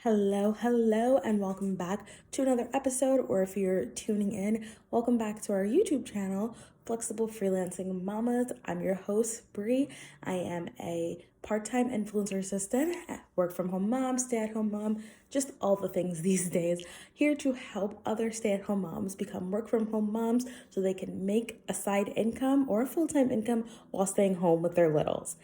Hello, and welcome back to another episode, or if you're tuning in, welcome back to our YouTube channel, Flexible Freelancing Mamas. I'm your host, Bree. I am a part-time influencer assistant, work from home mom, stay-at-home mom, just all the things these days, here to help other stay-at-home moms become work from home moms so they can make a side income or a full-time income while staying home with their littles.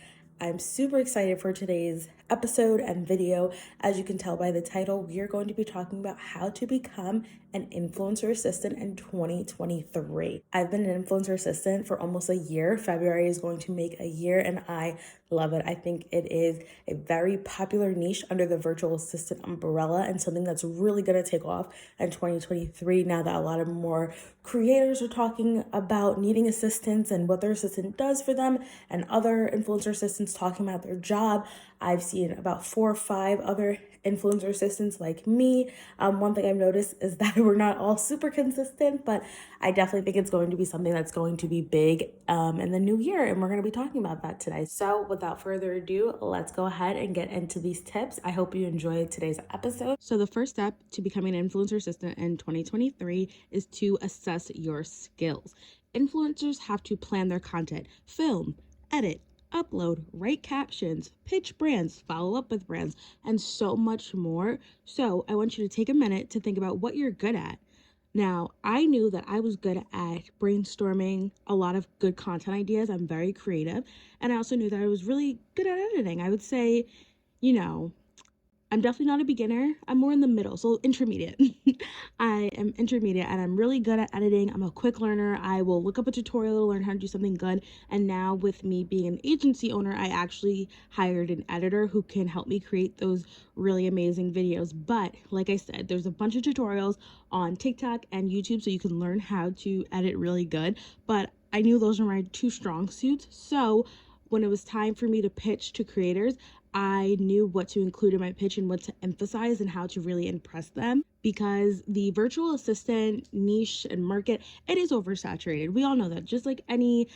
I'm super excited for today's episode and video. As you can tell by the title, we are going to be talking about how to become an influencer assistant in 2023. I've been an influencer assistant for almost a year. February is going to make a year, and I love it. I think it is a very popular niche under the virtual assistant umbrella and something that's really going to take off in 2023 now that a lot of more creators are talking about needing assistance and what their assistant does for them, and other influencer assistants talking about their job. I've seen about 4 or 5 other influencer assistants like me. One thing I've noticed is that we're not all super consistent, but I definitely think it's going to be something that's going to be big in the new year, and we're going to be talking about that today. So without further ado, let's go ahead and get into these tips. I hope you enjoyed today's episode. So the first step to becoming an influencer assistant in 2023 is to assess your skills. Influencers have to plan their content, film, edit, upload, write captions, pitch brands, follow up with brands, and so much more. So I want you to take a minute to think about what you're good at. Now, I knew that I was good at brainstorming a lot of good content ideas. I'm very creative. And I also knew that I was really good at editing. I would say, I'm definitely not a beginner. I'm more in the middle, so intermediate. I am intermediate and I'm really good at editing. I'm a quick learner. I will look up a tutorial to learn how to do something good. And now with me being an agency owner, I actually hired an editor who can help me create those really amazing videos. But like I said, there's a bunch of tutorials on TikTok and YouTube so you can learn how to edit really good. But I knew those were my 2 strong suits. So when it was time for me to pitch to creators, I knew what to include in my pitch and what to emphasize and how to really impress them, because the virtual assistant niche and market, it is oversaturated. We all know that. Just like any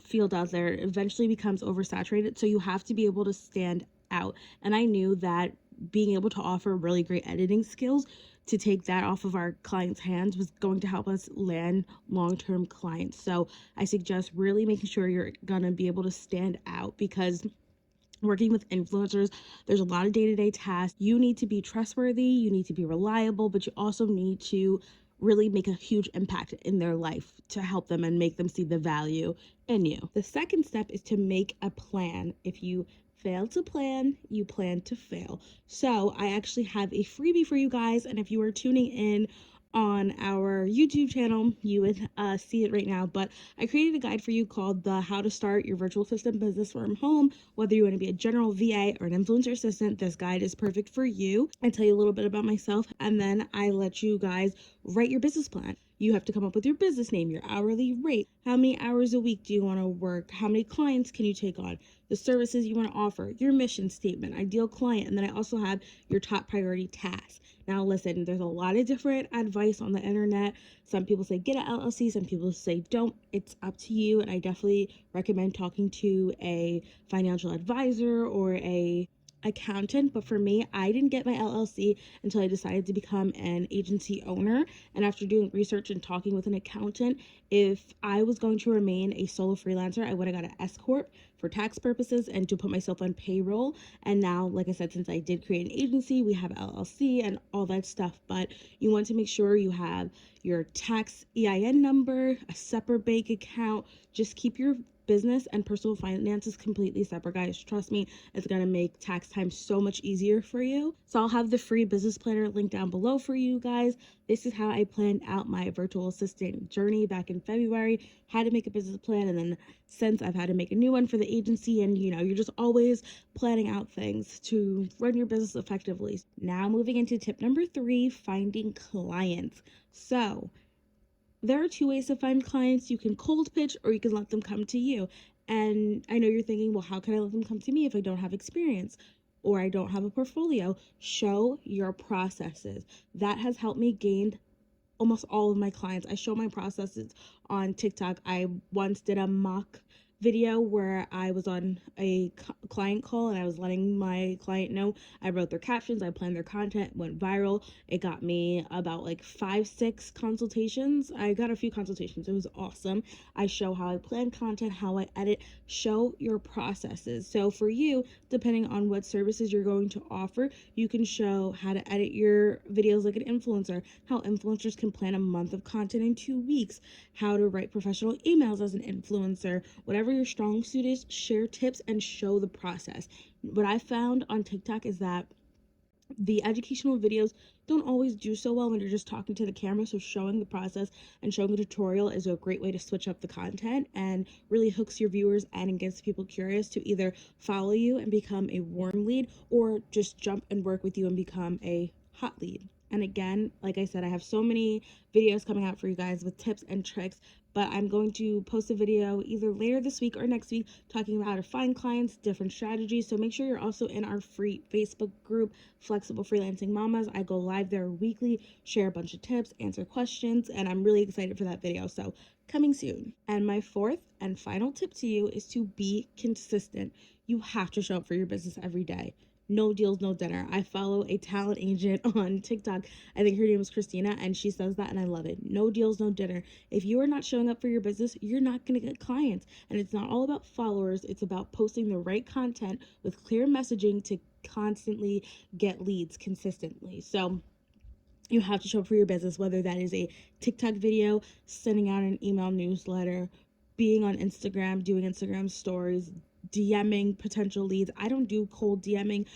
field out there, eventually becomes oversaturated. So you have to be able to stand out. And I knew that being able to offer really great editing skills to take that off of our clients' hands was going to help us land long-term clients. So I suggest really making sure you're gonna be able to stand out, because working with influencers, there's a lot of day-to-day tasks. You need to be trustworthy, you need to be reliable, but you also need to really make a huge impact in their life to help them and make them see the value in you. The second step is to make a plan. If you fail to plan, you plan to fail. So I actually have a freebie for you guys, and if you are tuning in on our YouTube channel, you would see it right now, but I created a guide for you called the How to Start Your Virtual Assistant Business from Home. Whether you want to be a general VA or an influencer assistant, this guide is perfect for you. I tell you a little bit about myself, and then I let you guys write your business plan. You have to come up with your business name, your hourly rate, how many hours a week do you want to work, how many clients can you take on, the services you want to offer, your mission statement, ideal client, and then I also have your top priority tasks. Now listen, there's a lot of different advice on the internet. Some people say get an LLC, some people say don't. It's up to you, and I definitely recommend talking to a financial advisor or a accountant. But for me, I didn't get my LLC until I decided to become an agency owner. And after doing research and talking with an accountant, if I was going to remain a solo freelancer, I would have got an S corp for tax purposes and to put myself on payroll. And now, like I said, since I did create an agency, we have LLC and all that stuff. But you want to make sure you have your tax EIN number, a separate bank account. Just keep your business and personal finances completely separate, guys. Trust me, it's gonna make tax time so much easier for you. So I'll have the free business planner link down below for you guys. This is how I planned out my virtual assistant journey back in February. Had to make a business plan, and then since I've had to make a new one for the agency, and you're just always planning out things to run your business effectively. Now moving into tip number 3, finding clients. So there are 2 ways to find clients. You can cold pitch, or you can let them come to you. And I know you're thinking, well, how can I let them come to me if I don't have experience or I don't have a portfolio? Show your processes. That has helped me gain almost all of my clients. I show my processes on TikTok. I once did a mock video where I was on a client call and I was letting my client know. I wrote their captions, I planned their content, went viral. It got me about like 5-6 consultations. I got a few consultations. It was awesome. I show how I plan content, how I edit, show your processes. So for you, depending on what services you're going to offer, you can show how to edit your videos like an influencer, how influencers can plan a month of content in 2 weeks, how to write professional emails as an influencer. Whatever your strong suit is, share tips and show the process. What I found on TikTok is that the educational videos don't always do so well when you're just talking to the camera. So showing the process and showing a tutorial is a great way to switch up the content and really hooks your viewers and gets people curious to either follow you and become a warm lead or just jump and work with you and become a hot lead. And again, like I said, I have so many videos coming out for you guys with tips and tricks, but I'm going to post a video either later this week or next week talking about how to find clients, different strategies. So make sure you're also in our free Facebook group, Flexible Freelancing Mamas. I go live there weekly, share a bunch of tips, answer questions, and I'm really excited for that video. So coming soon. And my fourth and final tip to you is to be consistent. You have to show up for your business every day. No deals, no dinner. I follow a talent agent on TikTok. I think her name is Christina, and she says that, and I love it. No deals, no dinner. If you are not showing up for your business, you're not going to get clients. And it's not all about followers. It's about posting the right content with clear messaging to constantly get leads consistently. So you have to show up for your business, whether that is a TikTok video, sending out an email newsletter, being on Instagram, doing Instagram stories, DMing potential leads. I don't do cold DMing,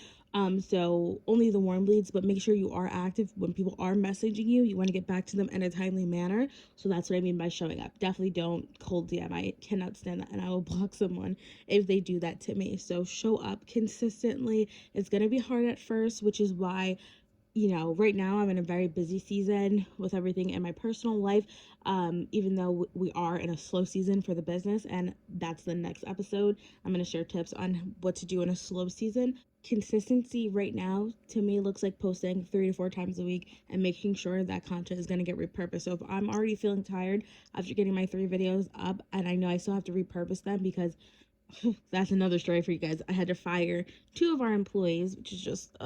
so only the warm leads, but make sure you are active when people are messaging you. You want to get back to them in a timely manner. So that's what I mean by showing up. Definitely don't cold DM. I cannot stand that, and I will block someone if they do that to me. So show up consistently. It's going to be hard at first, which is why right now I'm in a very busy season with everything in my personal life, even though we are in a slow season for the business, and that's the next episode. I'm going to share tips on what to do in a slow season. Consistency right now to me looks like posting 3 to 4 times a week and making sure that content is going to get repurposed. So if I'm already feeling tired after getting my 3 videos up and I know I still have to repurpose them because that's another story for you guys. I had to fire 2 of our employees, which is just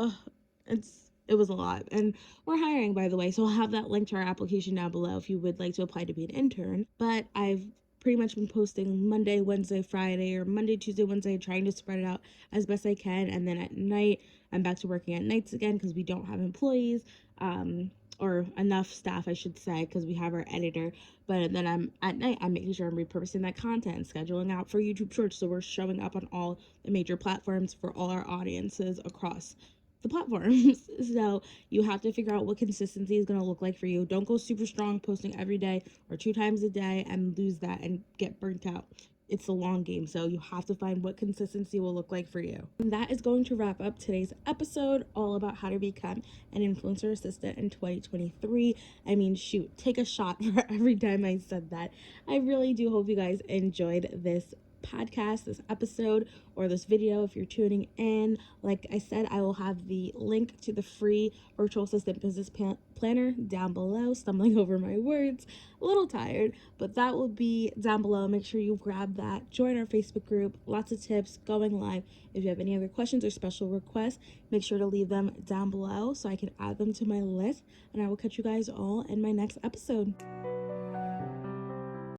it was a lot. And we're hiring, by the way, so I'll have that link to our application down below if you would like to apply to be an intern. But I've pretty much been posting Monday, Wednesday, Friday, or Monday, Tuesday, Wednesday, trying to spread it out as best I can. And then at night, I'm back to working at nights again because we don't have employees, or enough staff, I should say, because we have our editor. But then at night, I'm making sure I'm repurposing that content, scheduling out for YouTube Shorts, so we're showing up on all the major platforms for all our audiences across the platforms. So you have to figure out what consistency is going to look like for you. Don't go super strong posting every day or 2 times a day and lose that and get burnt out. It's a long game, so you have to find what consistency will look like for you. And that is going to wrap up today's episode, all about how to become an influencer assistant in 2023. I mean, shoot, take a shot for every time I said that. I really do hope you guys enjoyed this podcast, this episode, or this video if you're tuning in. Like I said, I will have the link to the free virtual assistant business planner down below. Stumbling over my words, a little tired, but that will be down below. Make sure you grab that. Join our Facebook group. Lots of tips going live. If you have any other questions or special requests, make sure to leave them down below so I can add them to my list, and I will catch you guys all in my next episode.